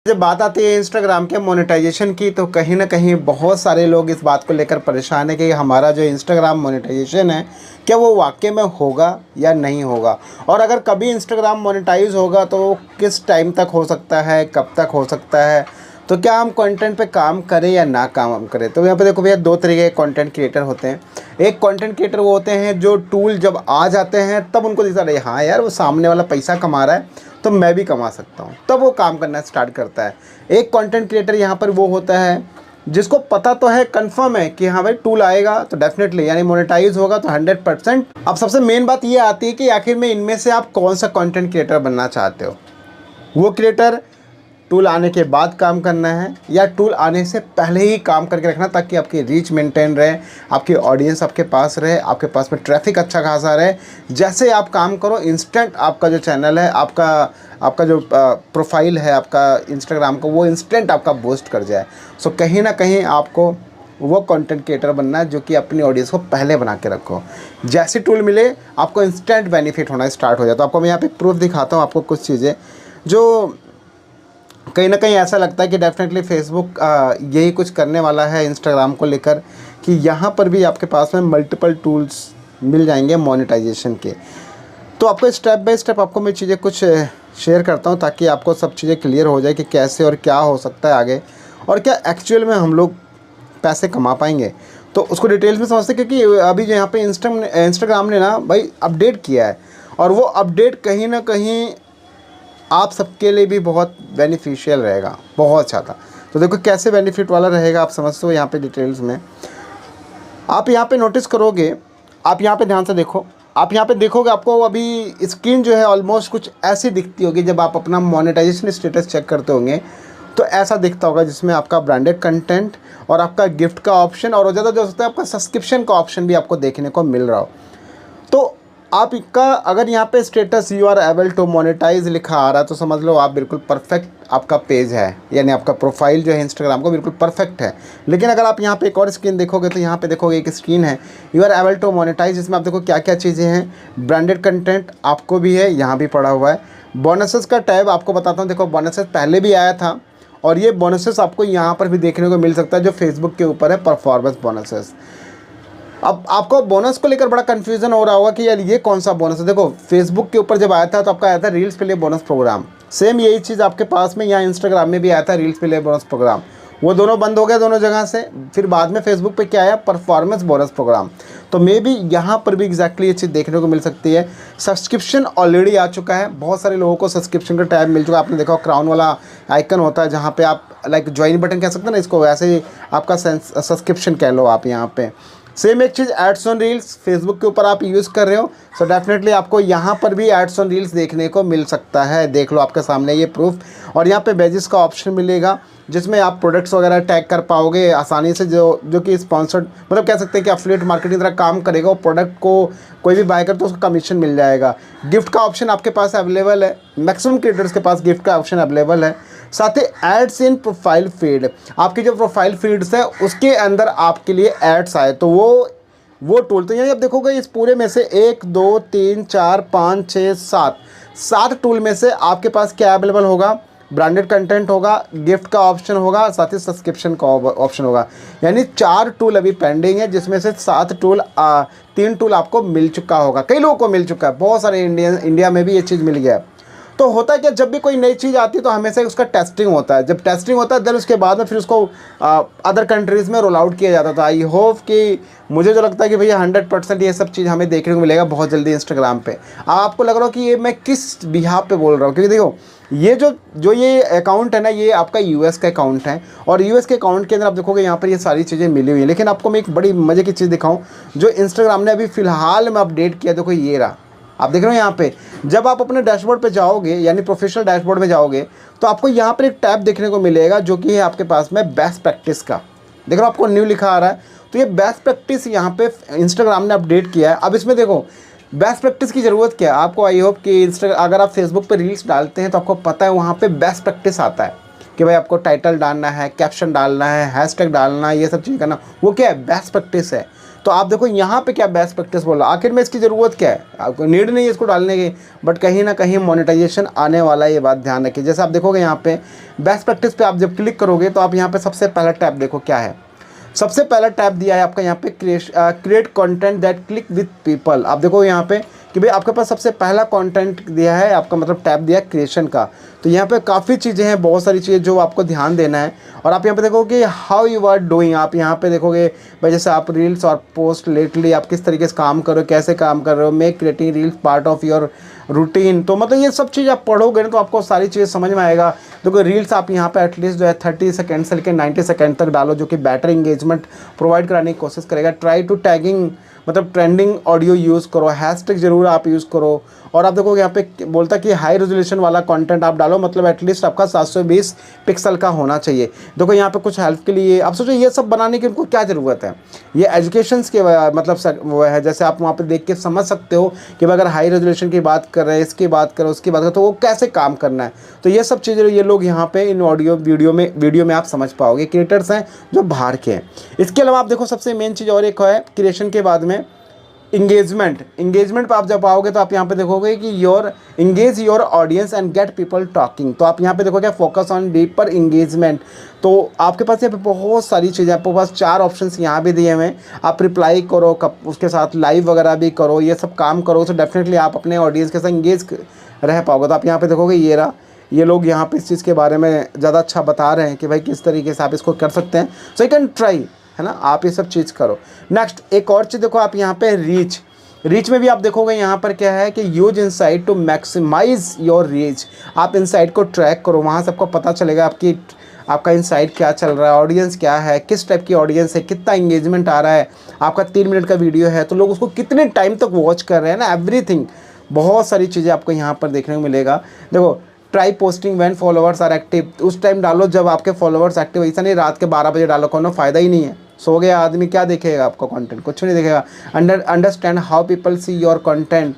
जब बात आती है इंस्टाग्राम के मोनेटाइजेशन की, तो कहीं ना कहीं बहुत सारे लोग इस बात को लेकर परेशान है कि हमारा जो इंस्टाग्राम मोनेटाइजेशन है क्या वो वाकई में होगा या नहीं होगा, और अगर कभी इंस्टाग्राम मोनेटाइज होगा तो किस टाइम तक हो सकता है, कब तक हो सकता है, तो क्या हम कंटेंट पे काम करें या ना काम करें। तो यहाँ पे देखो भैया, दो तरीके के कंटेंट क्रिएटर होते हैं। एक कंटेंट क्रिएटर वो होते हैं जो टूल जब आ जाते हैं तब उनको दिखता है हाँ यार वो सामने वाला पैसा कमा रहा है तो मैं भी कमा सकता हूँ, तब वो काम करना स्टार्ट करता है। एक कंटेंट क्रिएटर यहाँ पर वो होता है जिसको पता तो है, कंफर्म है कि हाँ भाई टूल आएगा तो डेफिनेटली यानी मोनेटाइज होगा तो 100%। अब सबसे मेन बात ये आती है कि आखिर में इनमें से आप कौन सा कंटेंट क्रिएटर बनना चाहते हो। वो क्रिएटर टूल आने के बाद काम करना है या टूल आने से पहले ही काम करके रखना, ताकि आपकी रीच मेंटेन रहे, आपकी ऑडियंस आपके पास रहे, आपके पास में ट्रैफिक अच्छा खासा रहे। जैसे आप काम करो इंस्टेंट आपका जो चैनल है, आपका जो प्रोफाइल है आपका इंस्टाग्राम का, वो इंस्टेंट आपका बूस्ट कर जाए। सो कहीं ना कहीं आपको वो कंटेंट क्रिएटर बनना है जो कि अपनी ऑडियंस को पहले बना के रखो। जैसे टूल मिले आपको इंस्टेंट बेनिफिट होना स्टार्ट हो जाए। तो आपको मैं यहाँ पे प्रूफ दिखाता हूँ, आपको कुछ चीज़ें जो कहीं ना कहीं ऐसा लगता है कि डेफिनेटली फेसबुक यही कुछ करने वाला है इंस्टाग्राम को लेकर, कि यहाँ पर भी आपके पास में मल्टीपल टूल्स मिल जाएंगे मोनेटाइजेशन के। तो आपको स्टेप बाय स्टेप आपको मैं चीज़ें कुछ शेयर करता हूँ ताकि आपको सब चीज़ें क्लियर हो जाए कि कैसे और क्या हो सकता है आगे, और क्या एक्चुअल में हम लोग पैसे कमा पाएंगे। तो उसको डिटेल्स में समझते, क्योंकि अभी जो यहाँ पे इंस्टाग्राम ने ना भाई अपडेट किया है, और वो अपडेट कहीं ना कहीं आप सबके लिए भी बहुत बेनिफिशियल रहेगा, बहुत ज़्यादा। तो देखो कैसे बेनिफिट वाला रहेगा आप समझते हो यहाँ पे डिटेल्स में। आप यहाँ पे नोटिस करोगे, आप यहाँ पे ध्यान से देखो, आप यहाँ पे देखोगे आपको अभी स्क्रीन जो है ऑलमोस्ट कुछ ऐसी दिखती होगी। जब आप अपना मोनेटाइजेशन स्टेटस चेक करते होंगे तो ऐसा दिखता होगा, जिसमें आपका ब्रांडेड कंटेंट और आपका गिफ्ट का ऑप्शन, और ज़्यादा जो होता है आपका सब्सक्रिप्शन का ऑप्शन भी आपको देखने को मिल रहा हो। तो आपका अगर यहाँ पे status you are able to monetize लिखा आ रहा है तो समझ लो आप बिल्कुल परफेक्ट आपका पेज है, यानी आपका प्रोफाइल जो है इंस्टाग्राम को बिल्कुल परफेक्ट है। लेकिन अगर आप यहाँ पे एक और स्क्रीन देखोगे तो यहाँ पे देखोगे एक स्क्रीन है you are able to monetize, जिसमें आप देखो क्या क्या चीज़ें हैं। ब्रांडेड कंटेंट आपको भी है, यहाँ भी पड़ा हुआ है। बोनसेस का टैब आपको बताता हूँ, देखो बोनसेस पहले भी आया था और ये बोनसेस आपको यहाँ पर भी देखने को मिल सकता है जो फेसबुक के ऊपर है, परफॉर्मेंस बोनसेस। अब आपको बोनस को लेकर बड़ा कन्फ्यूज़न हो रहा होगा कि यार ये कौन सा बोनस है। देखो फेसबुक के ऊपर जब आया था तो आपका आया था रील्स के लिए बोनस प्रोग्राम, सेम यही चीज़ आपके पास में यहाँ इंस्टाग्राम में भी आया था रील्स के लिए बोनस प्रोग्राम। वो दोनों बंद हो गए दोनों जगह से। फिर बाद में फेसबुक पे क्या आया, परफॉर्मेंस बोनस प्रोग्राम। तो मे बी यहाँ पर भी एग्जैक्टली ये चीज़ देखने को मिल सकती है। सब्सक्रिप्शन ऑलरेडी आ चुका है, बहुत सारे लोगों को सब्सक्रिप्शन का टैब मिल चुका है। आपने देखा क्राउन वाला आइकन होता है जहाँ पे आप लाइक ज्वाइन बटन कह सकते हैं ना इसको, वैसे ही आपका सब्सक्रिप्शन कह लो आप यहाँ पे। सेम एक चीज़ एड्स ऑन रील्स फेसबुक के ऊपर आप यूज़ कर रहे हो, सो डेफिनेटली आपको यहाँ पर भी एड्स ऑन रील्स देखने को मिल सकता है। देख लो आपके सामने ये प्रूफ। और यहाँ पे बेजिस का ऑप्शन मिलेगा जिसमें आप प्रोडक्ट्स वगैरह टैग कर पाओगे आसानी से, जो कि स्पॉन्सर्ड मतलब कह सकते हैं कि एफिलिएट मार्केटिंग तरह काम करेगा। वो प्रोडक्ट को कोई भी बाय करे तो उसको कमीशन मिल जाएगा। गिफ्ट का ऑप्शन आपके पास अवेलेबल है, मैक्सिमम क्रिएटर्स के पास गिफ्ट का ऑप्शन अवेलेबल है। साथ ही एड्स इन प्रोफाइल फीड, आपकी जो प्रोफाइल फीड्स है उसके अंदर आपके लिए एड्स आए तो वो टूल। तो यहाँ आप देखोगे इस पूरे में से 1 2 3 4 5 6 7 टूल में से आपके पास क्या अवेलेबल होगा, ब्रांडेड कंटेंट होगा, गिफ्ट का ऑप्शन होगा, साथ ही सब्सक्रिप्शन का ऑप्शन होगा। यानी 4 टूल अभी पेंडिंग है, जिसमें से 7 टूल 3 टूल आपको मिल चुका होगा, कई लोगों को मिल चुका है, बहुत सारे इंडिया में भी ये चीज़ मिल गया है। तो होता है कि जब भी कोई नई चीज़ आती है तो हमेशा उसका टेस्टिंग होता है। जब टेस्टिंग होता है देन उसके बाद में फिर उसको अदर कंट्रीज़ में रोल आउट किया जाता था। आई होप कि मुझे जो लगता है कि भैया 100% ये सब चीज़ हमें देखने को मिलेगा बहुत जल्दी इंस्टाग्राम पे। आपको लग रहा हो कि ये मैं किस बिहाफ पे बोल रहा हूँ, क्योंकि देखो ये जो ये अकाउंट है ना, ये आपका यूएस का अकाउंट है, और यूएस के अकाउंट के अंदर आप देखोगे यहाँ पर ये सारी चीज़ें मिली हुई हैं। लेकिन आपको मैं एक बड़ी मज़े की चीज़ दिखाऊँ जो इंस्टाग्राम ने अभी फ़िलहाल में अपडेट किया। देखो ये रहा, आप देख रहे हो यहाँ पे। जब आप अपने डैशबोर्ड पे जाओगे यानी प्रोफेशनल डैशबोर्ड में जाओगे तो आपको यहाँ पर एक टैब देखने को मिलेगा जो कि है आपके पास में बेस्ट प्रैक्टिस का। देख रहे हो आपको न्यू लिखा आ रहा है, तो ये बेस्ट प्रैक्टिस यहाँ पे इंस्टाग्राम ने अपडेट किया है। अब इसमें देखो बेस्ट प्रैक्टिस की ज़रूरत क्या है आपको। आई होप कि अगर आप फेसबुक पे रील्स डालते हैं तो आपको पता है वहाँ पे बेस्ट प्रैक्टिस आता है कि भाई आपको टाइटल डालना है, कैप्शन डालना है, हैशटैग डालना है, ये सब चीज़ करना। वो क्या है, बेस्ट प्रैक्टिस है। तो आप देखो यहाँ पे क्या बेस्ट प्रैक्टिस बोल रहा है। आखिर में इसकी ज़रूरत क्या है, आपको नीड नहीं है इसको डालने की, बट कहीं ना कहीं मोनेटाइजेशन आने वाला है, ये बात ध्यान रखिए। जैसे आप देखोगे यहाँ पे बेस्ट प्रैक्टिस पे आप जब क्लिक करोगे तो आप यहाँ पे सबसे पहला टैब देखो क्या है। सबसे पहला टैब दिया है आपका यहाँ पे create content that click with people. आप देखो यहाँ पे कि भाई आपके पास सबसे पहला कंटेंट दिया है आपका, मतलब टैब दिया है क्रिएशन का। तो यहाँ पे काफ़ी चीज़ें हैं, बहुत सारी चीज़ें जो आपको ध्यान देना है। और आप यहाँ पे देखोगे हाउ यू आर डूइंग, आप यहाँ पे देखोगे भाई जैसे आप रील्स और पोस्ट लेटली आप किस तरीके से काम कर रहे हो, कैसे काम कर रहे हो, make creating reels part of your routine. तो मतलब ये सब चीज़ आप पढ़ोगे ना तो आपको सारी चीज़ें समझ में आएगा। देखो रील्स आप यहाँ पे एटलीस्ट जो है 30 सेकेंड से लेकर 90 सेकेंड तक डालो, जो कि बेटर इंगेजमेंट प्रोवाइड कराने की कोशिश करेगा। ट्राई टू टैगिंग, मतलब ट्रेंडिंग ऑडियो यूज़ करो, हैशटैग जरूर आप यूज़ करो। और आप देखोगे यहाँ पे बोलता कि हाई रेजोल्यूशन वाला कंटेंट आप डालो, मतलब एटलीस्ट आपका 720 पिक्सल का होना चाहिए। देखो यहाँ पे कुछ हेल्प के लिए आप सोचो ये सब बनाने की उनको क्या ज़रूरत है। ये एजुकेशंस के मतलब वो है, जैसे आप वहाँ पे देख के समझ सकते हो कि अगर हाई रेजोल्यूशन की बात कर रहे हैं, इसकी बात करो, उसकी बात करो, तो वो कैसे काम करना है। तो ये सब चीज़ें ये लोग यहाँ पे इन ऑडियो वीडियो में आप समझ पाओगे। क्रिएटर्स हैं जो बाहर के हैं। इसके अलावा आप देखो सबसे मेन चीज़ और एक है क्रिएशन के बाद में इंगेजमेंट पर आप जब आओगे तो आप यहाँ पे देखोगे कि engage your audience and get people talking. तो आप यहाँ पे देखोगे फोकस ऑन डीपर इंगेजमेंट। तो आपके पास यहाँ पे बहुत सारी चीज़ें, आपके पास 4 ऑप्शंस यहाँ भी दिए हुए हैं। आप रिप्लाई करो, उसके साथ लाइव वगैरह भी करो, ये सब काम करो, तो डेफिनेटली आप अपने ऑडियंस के साथ इंगेज रह पाओगे। तो आप यहाँ पे देखोगे ये लोग यहाँ पे इस चीज़ के बारे में ज़्यादा अच्छा बता रहे हैं कि भाई किस तरीके से आप इसको कर सकते हैं। सो यू कैन ट्राई, है ना, आप ये सब चीज़ करो। नेक्स्ट एक और चीज़ देखो आप यहाँ पे रीच में भी आप देखोगे यहाँ पर क्या है कि use insight to maximize your reach. आप इनसाइट को ट्रैक करो, वहाँ से आपको पता चलेगा आपका इनसाइट क्या चल रहा है, ऑडियंस क्या है, किस टाइप की ऑडियंस है, कितना इंगेजमेंट आ रहा है। आपका 3 मिनट का वीडियो है तो लोग उसको कितने टाइम तक वॉच कर रहे हैं ना, एवरीथिंग। बहुत सारी चीज़ें आपको यहाँ पर देखने को मिलेगा। देखो try posting when followers are active, उस टाइम डालो जब आपके फॉलोअर्स एक्टिव। ऐसा नहीं रात के 12 बजे डालो, कोनो फ़ायदा ही नहीं है। सो गया आदमी, क्या देखेगा आपका कंटेंट, कुछ नहीं देखेगा। Understand how people see your content,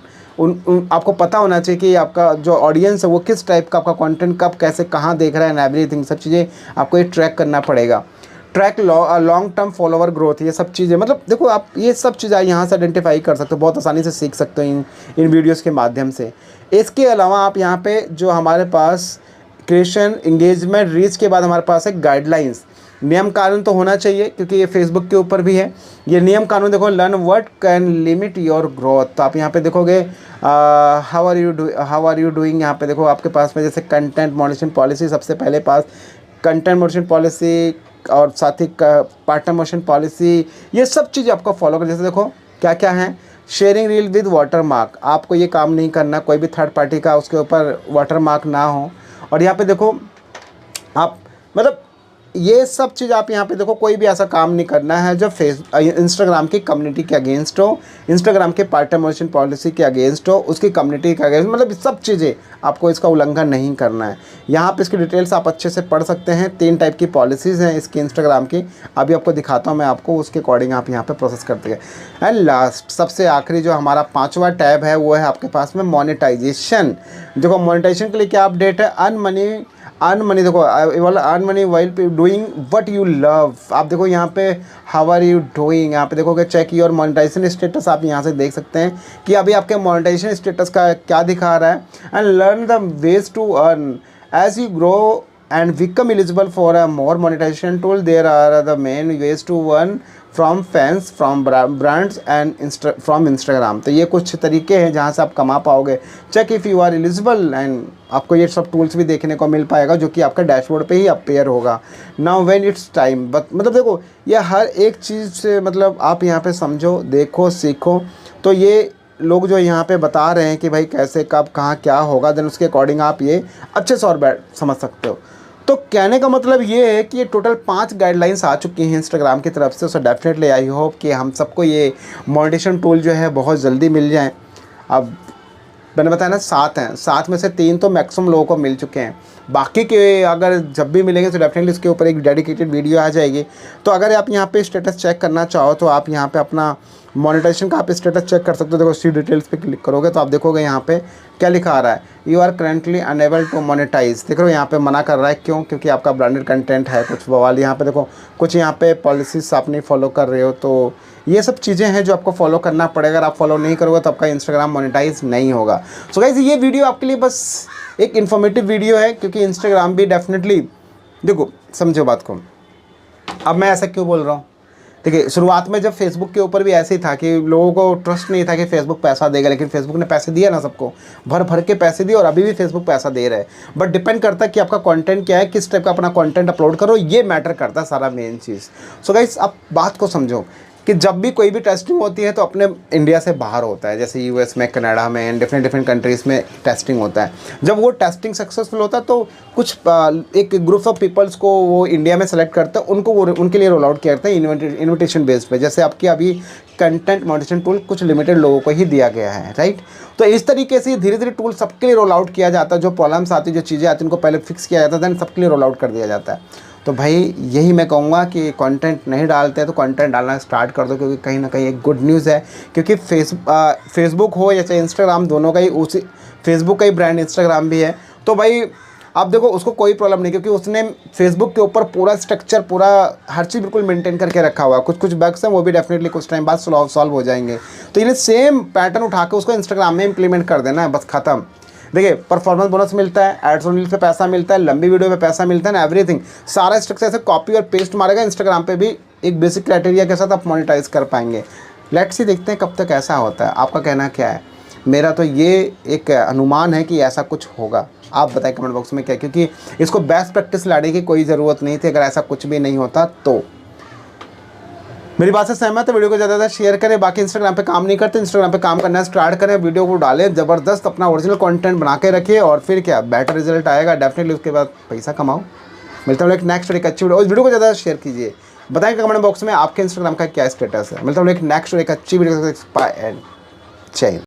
आपको पता होना चाहिए कि आपका जो ऑडियंस है वो किस टाइप का आपका कंटेंट कब कैसे कहाँ देख रहा है, एंड एवरीथिंग। सब चीज़ें आपको ये ट्रैक करना पड़ेगा। Track long term follower growth, ये सब चीज़ें, मतलब देखो आप ये सब चीज़ें यहाँ से आइडेंटिफाई कर सकते हो, बहुत आसानी से सीख सकते हो इन वीडियोज़ के माध्यम से। इसके अलावा आप यहाँ पे जो हमारे पास क्रिएशन, इंगेजमेंट, रीच के बाद हमारे पास है गाइडलाइंस। नियम कानून तो होना चाहिए क्योंकि ये फेसबुक के ऊपर भी है। ये नियम कानून देखो, learn what can limit your growth. तो आप यहाँ पे देखोगे हाउ आर यू डूइंग, यहाँ पे देखो आपके पास में जैसे कंटेंट मॉडरेशन पॉलिसी, सबसे पहले पास कंटेंट मॉडरेशन पॉलिसी और साथ ही पार्ट टाइम मॉडरेशन पॉलिसी, ये सब चीज़ आपको फॉलो कर। जैसे देखो क्या क्या है, sharing reel with water mark, आपको ये काम नहीं करना, कोई भी थर्ड पार्टी का उसके ऊपर वाटर मार्क ना हो। और यहाँ पे देखो आप मतलब ये सब चीज़ आप यहाँ पे देखो, कोई भी ऐसा काम नहीं करना है जो इंस्टाग्राम की कम्युनिटी के अगेंस्ट हो, इंस्टाग्राम के पार्ट टाइम मॉडरेशन पॉलिसी के अगेंस्ट हो, उसकी कम्युनिटी के अगेंस्ट, मतलब सब चीज़ें आपको इसका उल्लंघन नहीं करना है। यहाँ पे इसकी डिटेल्स आप अच्छे से पढ़ सकते हैं। 3 टाइप की पॉलिसीज़ हैं इसकी इंस्टाग्राम की, अभी आपको दिखाता हूँ मैं आपको, उसके अकॉर्डिंग आप यहाँ पर प्रोसेस करते हैं। एंड लास्ट सबसे आखिरी जो हमारा 5वां टैब है वो है आपके पास में मोनेटाइजेशन। देखो मोनेटाइजेशन के लिए क्या अपडेट है, अर्न मनी। देखो earn money while doing what you love. आप देखो यहाँ पे हाउ आर यू डूइंग, यहाँ पे देखोगे चेक योर मोनेटाइजेशन स्टेटस, आप यहाँ से देख सकते हैं कि अभी आपके मोनेटाइजेशन स्टेटस का क्या दिखा रहा है। And learn the ways to earn as you grow and become eligible for a more monetization tool. There are the main ways to earn from fans, from brands and from Instagram. तो ये कुछ तरीके हैं जहाँ से आप कमा पाओगे। Check if you are eligible, and आपको ये सब टूल्स भी देखने को मिल पाएगा जो कि आपका डैशबोर्ड पे ही अपीयर होगा। नाउ व्हेन इट्स टाइम, मतलब देखो ये हर एक चीज़ से मतलब आप यहाँ पे समझो, देखो, सीखो। तो ये लोग जो यहाँ पे बता रहे हैं कि भाई कैसे कब कहाँ क्या होगा, देन उसके अकॉर्डिंग आप ये अच्छे से और समझ सकते हो। तो कहने का मतलब ये है कि ये टोटल 5 गाइडलाइंस आ चुकी हैं इंस्टाग्राम की तरफ से। सो डेफिनेटली आई होप कि हम सबको ये मोनेटाइजेशन टूल जो है बहुत जल्दी मिल जाए। अब मैंने बताया ना 7 हैं, 7 में से 3 तो मैक्सिमम लोगों को मिल चुके हैं, बाकी के अगर जब भी मिलेंगे तो डेफिनेटली इसके ऊपर एक डेडिकेटेड वीडियो आ जाएगी। तो अगर आप यहाँ पे स्टेटस चेक करना चाहो तो आप यहाँ पे अपना मोनेटाइजेशन का आप स्टेटस चेक कर सकते हो। देखो सी डिटेल्स पे क्लिक करोगे तो आप देखोगे यहाँ पे क्या लिखा आ रहा है, you are currently unable to monetize. देख रहे हो यहाँ पे मना कर रहा है, क्यों? क्योंकि आपका ब्रांडेड कंटेंट है। कुछ बवाल यहाँ पे देखो, कुछ यहाँ पे पॉलिसीज आप नहीं फॉलो कर रहे हो, तो ये सब चीज़ें हैं जो आपको फॉलो करना पड़ेगा। अगर आप फॉलो नहीं करोगे तो आपका इंस्टाग्राम मोनेटाइज नहीं होगा। सो गाइस ये वीडियो आपके लिए बस एक इन्फॉर्मेटिव वीडियो है, क्योंकि इंस्टाग्राम भी डेफिनेटली, देखो समझो बात को। अब मैं ऐसा क्यों बोल रहा हूँ? देखिए शुरुआत में जब फेसबुक के ऊपर भी ऐसे ही था कि लोगों को ट्रस्ट नहीं था कि फेसबुक पैसा देगा, लेकिन फेसबुक ने पैसे दिए ना, सबको भर भर के पैसे दिए, और अभी भी फेसबुक पैसा दे रहा है। बट डिपेंड करता है कि आपका कंटेंट क्या है, किस टाइप का अपना कंटेंट अपलोड करो, ये मैटर करता है सारा मेन चीज़। सो गाइस आप बात को समझो कि जब भी कोई भी टेस्टिंग होती है तो अपने इंडिया से बाहर होता है, जैसे यूएस में, कनाडा में एंड डिफरेंट कंट्रीज़ में टेस्टिंग होता है। जब वो टेस्टिंग सक्सेसफुल होता है तो कुछ एक ग्रुप ऑफ पीपल्स को वो इंडिया में सेलेक्ट करता है, उनको वो उनके लिए रोल आउट किया जाता है इन्विटेशन बेस पे। जैसे आपकी अभी कंटेंट मॉनिटरिंग टूल कुछ लिमिटेड लोगों को ही दिया गया है, राइट? तो इस तरीके से धीरे धीरे टूल सबके लिए रोल आउट किया जाता है। जो प्रॉब्लम्स आती है, जो चीज़ें आती हैं, उनको पहले फिक्स किया जाता है, दैन सबके लिए रोल आउट कर दिया जाता है। तो भाई यही मैं कहूँगा कि कंटेंट नहीं डालते हैं तो कंटेंट डालना स्टार्ट कर दो, क्योंकि कहीं ना कहीं एक गुड न्यूज़ है। क्योंकि फेसबुक हो या चाहे इंस्टाग्राम, दोनों का ही उसी, फेसबुक का ही ब्रांड इंस्टाग्राम भी है। तो भाई आप देखो उसको कोई प्रॉब्लम नहीं, क्योंकि उसने फेसबुक के ऊपर पूरा स्ट्रक्चर, पूरा हर चीज़ बिल्कुल मेंटेन करके रखा हुआ है। कुछ बग्स हैं वो भी डेफिनेटली कुछ टाइम बाद सॉल्व हो जाएंगे। तो इन्हें सेम पैटर्न उठा के उसको इंस्टाग्राम में इंप्लीमेंट कर देना है, बस ख़त्म। देखिए परफॉर्मेंस बोनस मिलता है, एड्स ऑन रील्स पे पैसा मिलता है, लंबी वीडियो पे पैसा मिलता है ना, एवरीथिंग सारा स्ट्रक्चर ऐसे कॉपी और पेस्ट मारेगा। इंस्टाग्राम पे भी एक बेसिक क्राइटेरिया के साथ आप मोनेटाइज कर पाएंगे। लेट्स सी, देखते हैं कब तक ऐसा होता है। आपका कहना क्या है? मेरा तो ये एक अनुमान है कि ऐसा कुछ होगा। आप बताएं कमेंट बॉक्स में क्या, क्योंकि इसको बेस्ट प्रैक्टिस लाने की कोई ज़रूरत नहीं थी अगर ऐसा कुछ भी नहीं होता तो। मेरी बात से सहमत है? वीडियो को ज़्यादा शेयर करें। बाकी इंस्टाग्राम पे काम नहीं करते, इंस्टाग्राम पे काम करना स्टार्ट करें, वीडियो को डालें, ज़बरदस्त अपना ओरिजिनल कंटेंट बना के रखिए, और फिर क्या बेटर रिजल्ट आएगा डेफिनेटली। उसके बाद पैसा कमाओ। मिलता हूँ एक नेक्स्ट एक अच्छी वीडियो। उस वीडियो को ज़्यादा शेयर कीजिए। बताएं कमेंट बॉक्स में आपके इंस्टाग्राम का क्या स्टेटस है। मिलता हूँ एक नेक्स्ट एक अच्छी वीडियो। बाय एंड जय हिंद।